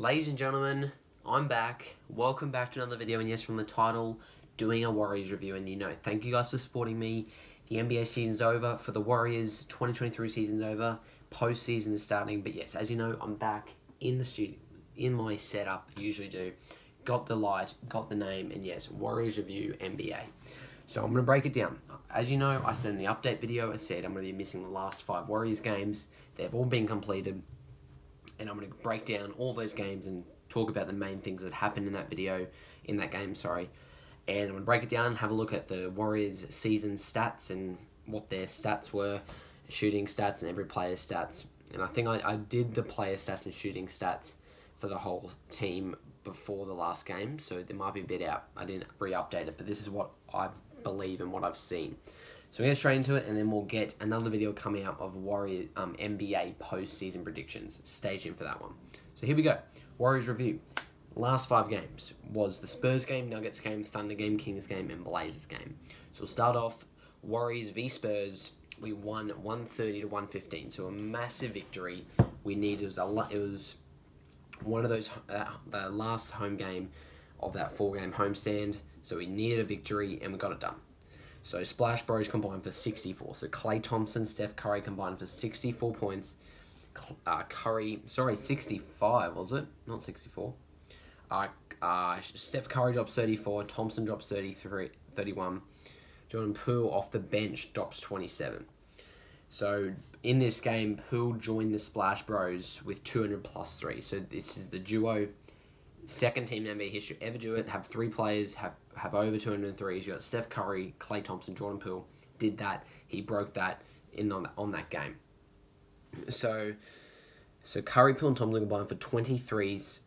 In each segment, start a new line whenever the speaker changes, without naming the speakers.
Ladies and gentlemen, I'm back. Welcome back to another video, and yes, from the title, doing a Warriors review. And thank you guys for supporting me. The NBA season's over for the Warriors. 2023 season's over. Postseason is starting. But yes, as you know, I'm back in the studio, in my setup. Usually do. Got the light, got the name, and yes, Warriors review NBA. So I'm going to break it down. As you know, I said in the update video, I said I'm going to be missing the last 5 Warriors games. They've all been completed. And I'm going to break down all those games and talk about the main things that happened in that video, And I'm going to break it down, have a look at the Warriors season stats and what their stats were, shooting stats and every player's stats. And I think I did the player stats and shooting stats for the whole team before the last game, so there might be a bit out. I didn't re-update it, but this is what I believe and what I've seen. So we'll get straight into it, and then we'll get another video coming out of Warriors NBA postseason predictions. Stay tuned for that one. So here we go. Warriors review. Last 5 games was the Spurs game, Nuggets game, Thunder game, Kings game, and Blazers game. So we'll start off Warriors v Spurs. We won 130 to 115, so a massive victory. It was one of those the last home game of that 4-game homestand. So we needed a victory, and we got it done. So Splash Bros combined for 64. So Klay Thompson, Steph Curry combined for 64 points. 65 was it? Not 64. Steph Curry drops 34. Thompson drops 31. Jordan Poole off the bench drops 27. So in this game, Poole joined the Splash Bros with 200 plus 3. So this is the duo. Second team in NBA history ever do it. Have 3 players have over 203s. You got Steph Curry, Klay Thompson, Jordan Poole did that. He broke that on that game. So Curry, Poole, and Thompson combined for 23s.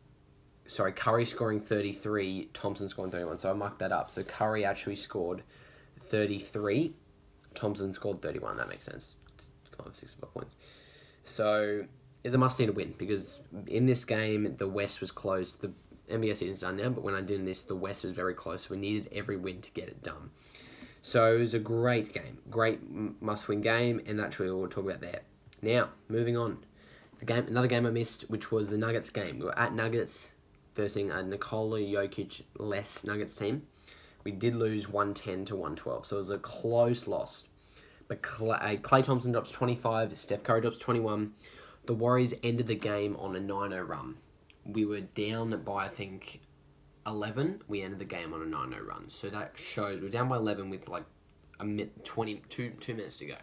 Sorry, Curry scoring 33, Thompson scoring 31. So I marked that up. So Curry actually scored 33. Thompson scored 31. That makes sense. Kind of 65 points. So it's a must-need to win because in this game, the West was close. The NBA season's done now, but when I did this, the West was very close. So we needed every win to get it done. So it was a great game. Great must-win game, and that's really what we'll talk about there. Now, moving on. Another game I missed, which was the Nuggets game. We were at Nuggets versing a Nikola Jokic-less Nuggets team. We did lose 110 to 112, so it was a close loss. But Klay Thompson drops 25, Steph Curry drops 21. The Warriors ended the game on a 9-0 run. We were down by, I think, 11. We ended the game on a 9-0 run. So that shows we were down by 11 with like 2 minutes to go.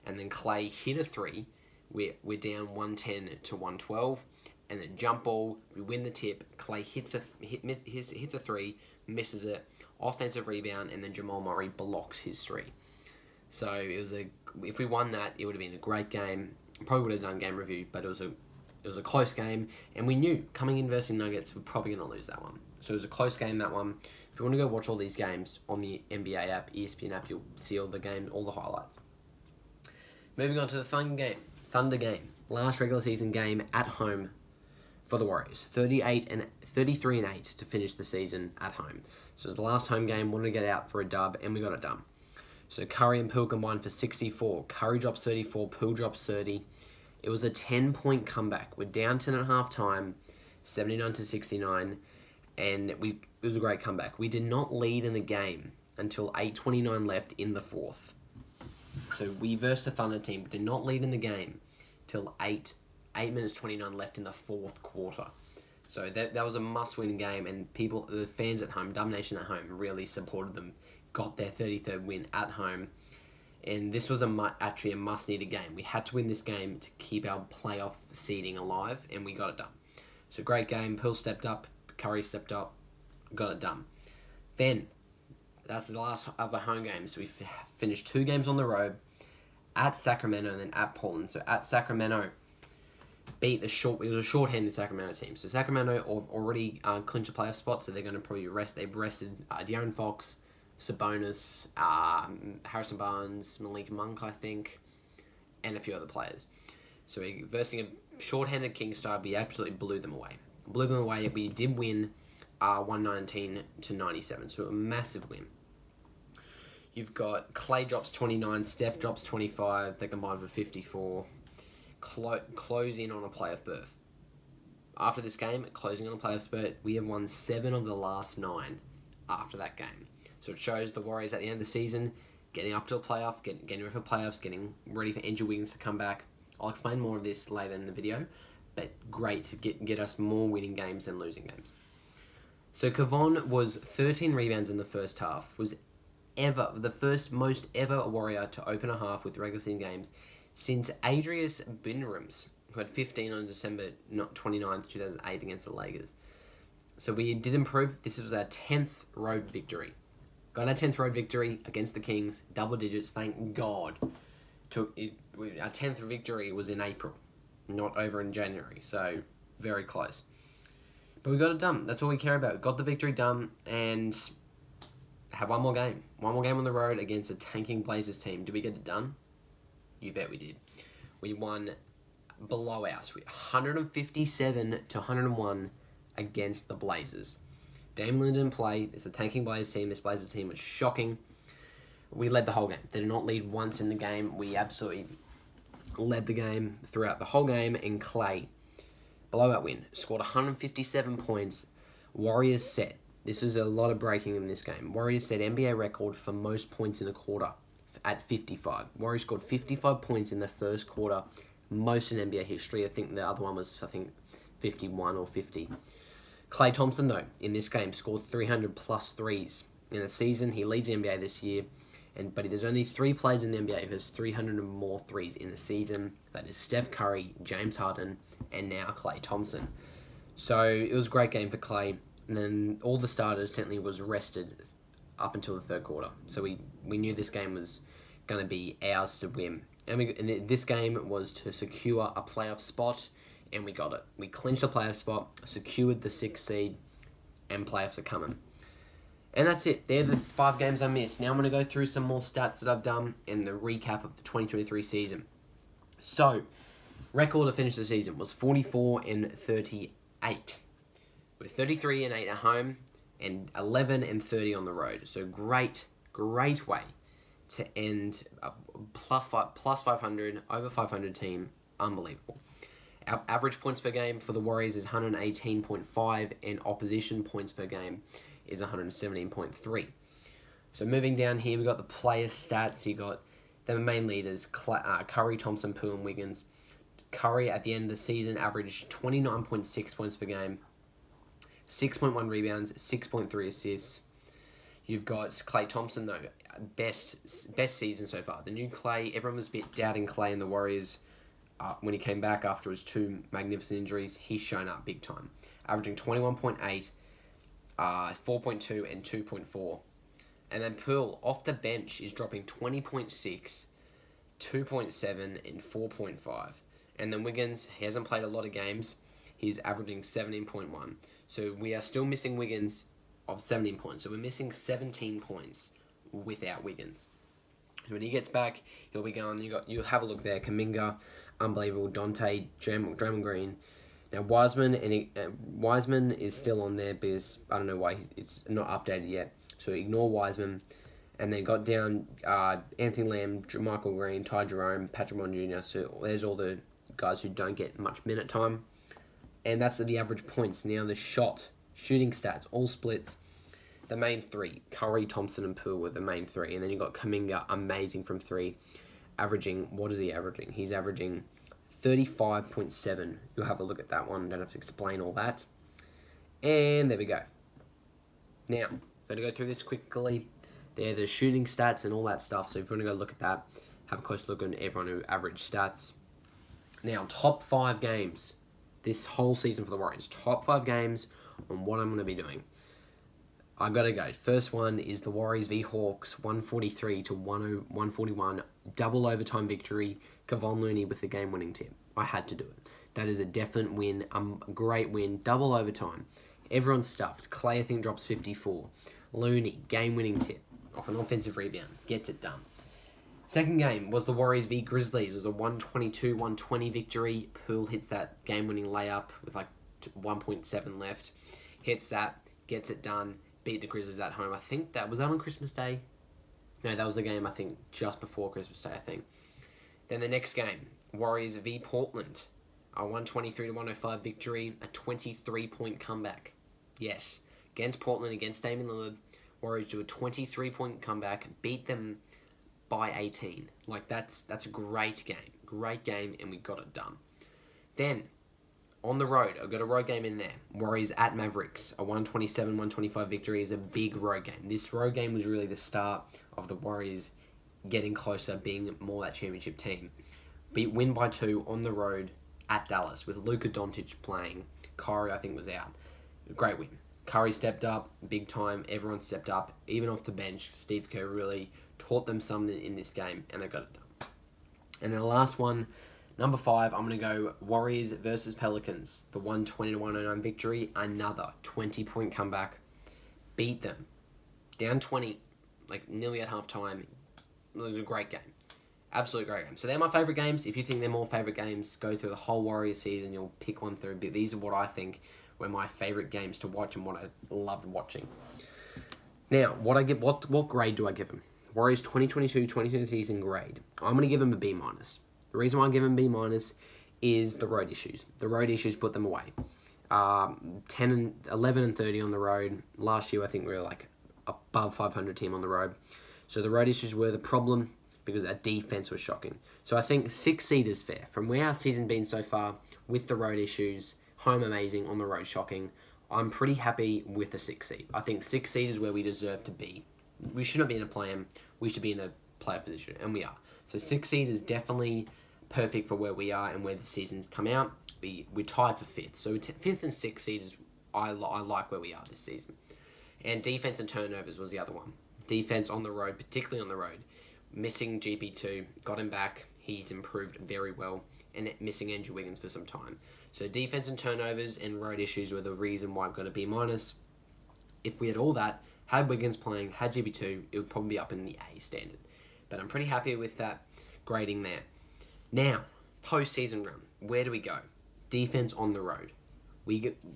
And then Klay hit a 3. We're down 110 to 112. And then jump ball, we win the tip. Klay hits a 3, misses it. Offensive rebound, and then Jamal Murray blocks his 3. So if we won that, it would have been a great game. Probably would have done game review, but it was a close game, and we knew coming in versus Nuggets, we're probably going to lose that one. So it was a close game, that one. If you want to go watch all these games on the NBA app, ESPN app, you'll see all the games, all the highlights. Moving on to the Thunder game. Last regular season game at home for the Warriors. 33 and 8 to finish the season at home. So it was the last home game, wanted to get out for a dub, and we got it done. So Curry and Poole combined for 64. Curry drops 34, Poole drops 30. It was a 10-point comeback. We're down 10 at halftime, 79 to 69, and it was a great comeback. We did not lead in the game until 8:29 left in the fourth. So we versus the Thunder team did not lead in the game till 8 minutes 29 left in the fourth quarter. So that was a must-win game, and the fans at home, Dub Nation at home, really supported them. Got their 33rd win at home, and this was actually a must-needed game. We had to win this game to keep our playoff seeding alive, and we got it done. So great game. Poole stepped up, Curry stepped up, got it done. Then, that's the last of the home games. So we finished 2 games on the road, at Sacramento and then at Portland. So at Sacramento, it was a short-handed Sacramento team. So Sacramento already clinched a playoff spot, so they're going to probably rest. They've rested De'Aaron Fox, Sabonis, Harrison Barnes, Malik Monk, I think, and a few other players. So versing a short-handed Kings side, we absolutely blew them away. We did win 119 to 97, so a massive win. You've got Klay drops 29, Steph drops 25, they combined for 54. Close in on a playoff berth. after this game, closing on a playoff spurt, we have won 7 of the last 9 after that game. So it shows the Warriors at the end of the season getting up to a playoff, getting ready for playoffs, getting ready for Andrew Wiggins to come back. I'll explain more of this later in the video, but great to get us more winning games than losing games. So Kevon was 13 rebounds in the first half, was the first most ever Warrior to open a half with regular season games since Adrius Binrams, who had 15 on December 29th, 2008 against the Lakers. So we did improve. This was our 10th road victory. Got our 10th road victory against the Kings, double digits, thank God. Our 10th victory was in April, not over in January, so very close. But we got it done. That's all we care about. Got the victory done and have one more game. One more game on the road against a tanking Blazers team. Did we get it done? You bet we did. We won blowout. 157 to 101 against the Blazers. Dame Lillard didn't play. It's a tanking Blazers team. This Blazers team was shocking. We led the whole game. They did not lead once in the game. We absolutely led the game throughout the whole game. And Clay, blowout win, scored 157 points. Warriors set. This is a lot of breaking in this game. Warriors set NBA record for most points in a quarter at 55. Warriors scored 55 points in the first quarter, most in NBA history. I think the other one was, 51 or 50. Klay Thompson, though, in this game, scored 300 plus threes. In the season, he leads the NBA this year, but there's only 3 players in the NBA who has 300 and more threes in the season. That is Steph Curry, James Harden, and now Klay Thompson. So it was a great game for Klay. And then all the starters technically was rested up until the third quarter. So we knew this game was going to be ours to win. And this game was to secure a playoff spot, and we got it. We clinched the playoff spot, secured the 6th seed, and playoffs are coming. And that's it. They're the 5 games I missed. Now I'm going to go through some more stats that I've done in the recap of the 2023 season. So, record to finish the season was 44 and 38. With 33 and 8 at home and 11 and 30 on the road. So great way to end a plus 500, over 500 team. Unbelievable. Our average points per game for the Warriors is 118.5 and opposition points per game is 117.3. So moving down here, we've got the player stats. You got the main leaders, Curry, Thompson, Poole, and Wiggins. Curry at the end of the season averaged 29.6 points per game, 6.1 rebounds, 6.3 assists. You've got Klay Thompson, though, best season so far. The new Klay, everyone was a bit doubting Klay and the Warriors when he came back after his 2 magnificent injuries. He's shown up big time, averaging 21.8, 4.2, and 2.4. And then Poole, off the bench, is dropping 20.6, 2.7, and 4.5. And then Wiggins, he hasn't played a lot of games. He's averaging 17.1. So we are still missing Wiggins of 17 points. So we're missing 17 points without Wiggins. So when he gets back, he'll be going. You have a look there. Kuminga, unbelievable. Dante, Draymond Green. Now Wiseman is still on there because I don't know why it's not updated yet. So ignore Wiseman. And then got down Anthony Lamb, Michael Green, Ty Jerome, Patrick Mon Jr. So there's all the guys who don't get much minute time. And that's the average points. Now the shooting stats, all splits. The main 3, Curry, Thompson, and Poole were the main 3. And then you got Kuminga, amazing from 3, averaging, what is he averaging? He's averaging 35.7. You'll have a look at that one. Don't have to explain all that. And there we go. Now, I'm going to go through this quickly. They're the shooting stats and all that stuff. So if you want to go look at that, have a close look at everyone who averaged stats. Now, top 5 games this whole season for the Warriors. Top 5 games on what I'm going to be doing. I got to go. First one is the Warriors v Hawks, 143 to 141. Double overtime victory. Kevon Looney with the game-winning tip. I had to do it. That is a definite win. A great win. Double overtime. Everyone's stuffed. Klay, I think, drops 54. Looney, game-winning tip. Off an offensive rebound. Gets it done. Second game was the Warriors v Grizzlies. It was a 122-120 victory. Poole hits that game-winning layup with 1.7 left. Hits that. Gets it done. Beat the Grizzlies at home. I think was that on Christmas Day? No, that was the game, I think, just before Christmas Day, I think. Then the next game, Warriors v Portland. a 123 to 105 victory, a 23-point comeback. Yes, against Portland, against Damian Lillard, Warriors do a 23-point comeback, beat them by 18. Like, that's a great game, and we got it done. Then, on the road, I've got a road game in there. Warriors at Mavericks, a 127-125 victory is a big road game. This road game was really the start of the Warriors getting closer, being more that championship team. Win by 2 on the road at Dallas with Luka Doncic playing. Kyrie, I think, was out. Great win. Curry stepped up big time. Everyone stepped up. Even off the bench, Steve Kerr really taught them something in this game, and they got it done. And then the last one, number 5, I'm going to go Warriors versus Pelicans. The 120 to 109 victory. Another 20-point comeback. Beat them. Down 20, like nearly at halftime. It was a great game. Absolutely great game. So they're my favourite games. If you think they're more favourite games, go through the whole Warriors season. You'll pick one through. But these are what I think were my favourite games to watch and what I loved watching. Now, what grade do I give them? Warriors 2022-2023 season grade. I'm going to give them a B-. The reason why I give them B- is the road issues. The road issues put them away. 11 and 30 on the road. Last year, I think we were like above 500 team on the road. So the road issues were the problem because our defense was shocking. So I think 6 seed is fair. From where our season's been so far, with the road issues, home amazing, on the road shocking, I'm pretty happy with the 6 seed. I think 6 seed is where we deserve to be. We shouldn't be in a play-in. We should be in a playoff position, and we are. So 6 seed is definitely perfect for where we are and where the season's come out. We're tied for 5th. So 5th and 6th seed is I like where we are this season. And defense and turnovers was the other one. Defense on the road, particularly on the road. Missing GP2, got him back. He's improved very well. And missing Andrew Wiggins for some time. So defense and turnovers and road issues were the reason why I've got a B-. If we had all that, had Wiggins playing, had GP2, it would probably be up in the A standard. But I'm pretty happy with that grading there. Now, postseason run. Where do we go? Defense on the road.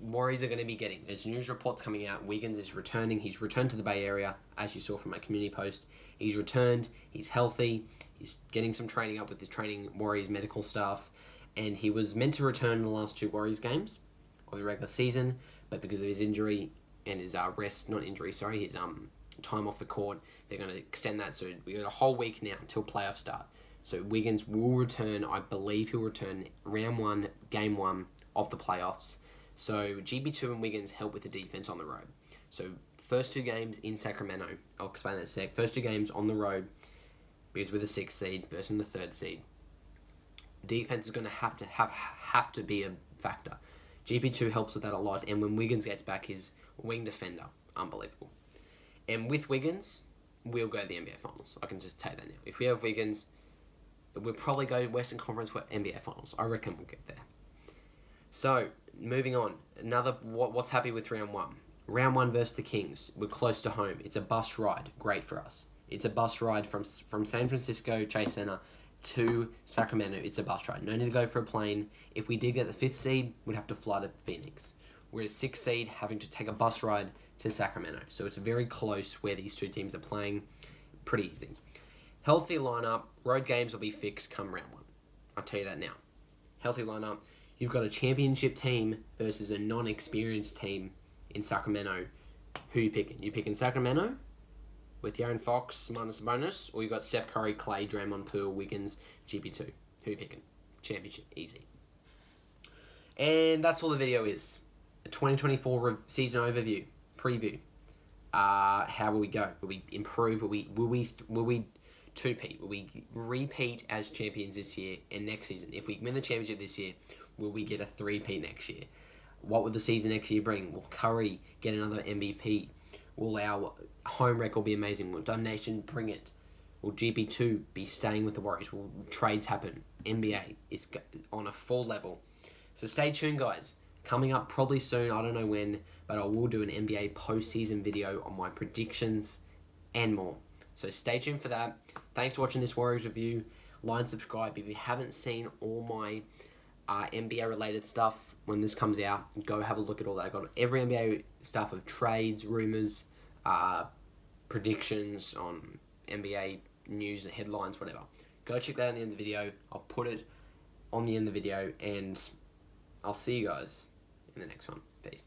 Warriors are going to be getting, there's news reports coming out, Wiggins is returning. He's returned to the Bay Area, as you saw from my community post. He's returned, he's healthy, he's getting some training up with his training Warriors medical staff, and he was meant to return in the last 2 Warriors games of the regular season, but because of his injury and his his time off the court, they're going to extend that. So we got a whole week now until playoffs start. So Wiggins will return, I believe he'll return round 1, game 1 of the playoffs. So GB2 and Wiggins help with the defense on the road. So first 2 games in Sacramento, I'll explain that in a sec. First 2 games on the road, because we're the 6th seed versus the 3rd seed. Defense is going to have to be a factor. GB2 helps with that a lot, and when Wiggins gets back, his wing defender, unbelievable. And with Wiggins, we'll go to the NBA Finals. I can just tell you that now. If we have Wiggins, we'll probably go Western Conference NBA Finals. I reckon we'll get there. So, moving on. What's happy with round 1? Round 1 versus the Kings. We're close to home. It's a bus ride. Great for us. It's a bus ride from San Francisco Chase Center to Sacramento. It's a bus ride. No need to go for a plane. If we did get the 5th seed, we'd have to fly to Phoenix. Whereas 6th seed, having to take a bus ride to Sacramento. So it's very close where these 2 teams are playing. Pretty easy. Healthy lineup. Road games will be fixed come round 1. I'll tell you that now. Healthy lineup. You've got a championship team versus a non-experienced team in Sacramento. Who are you picking? You picking Sacramento with De'Aaron Fox minus bonus, or you got Steph Curry, Clay, Draymond, Poole, Wiggins, GP2? Who are you picking? Championship, easy. And that's all the video is. A 2024 season overview, preview. How will we go? Will we improve? Will we two-peat? Will we repeat as champions this year and next season? If we win the championship this year, will we get a 3-peat next year? What would the season next year bring? Will Curry get another MVP? Will our home record be amazing? Will Domination bring it? Will GP2 be staying with the Warriors? Will trades happen? NBA is on a full level. So stay tuned, guys. Coming up probably soon, I don't know when, but I will do an NBA postseason video on my predictions and more. So stay tuned for that. Thanks for watching this Warriors review. Like and subscribe. If you haven't seen all my NBA related stuff, when this comes out, go have a look at all that. I've got every NBA stuff of trades, rumors, predictions on NBA news and headlines, whatever. Go check that at the end of the video. I'll put it on the end of the video, and I'll see you guys in the next one. Peace.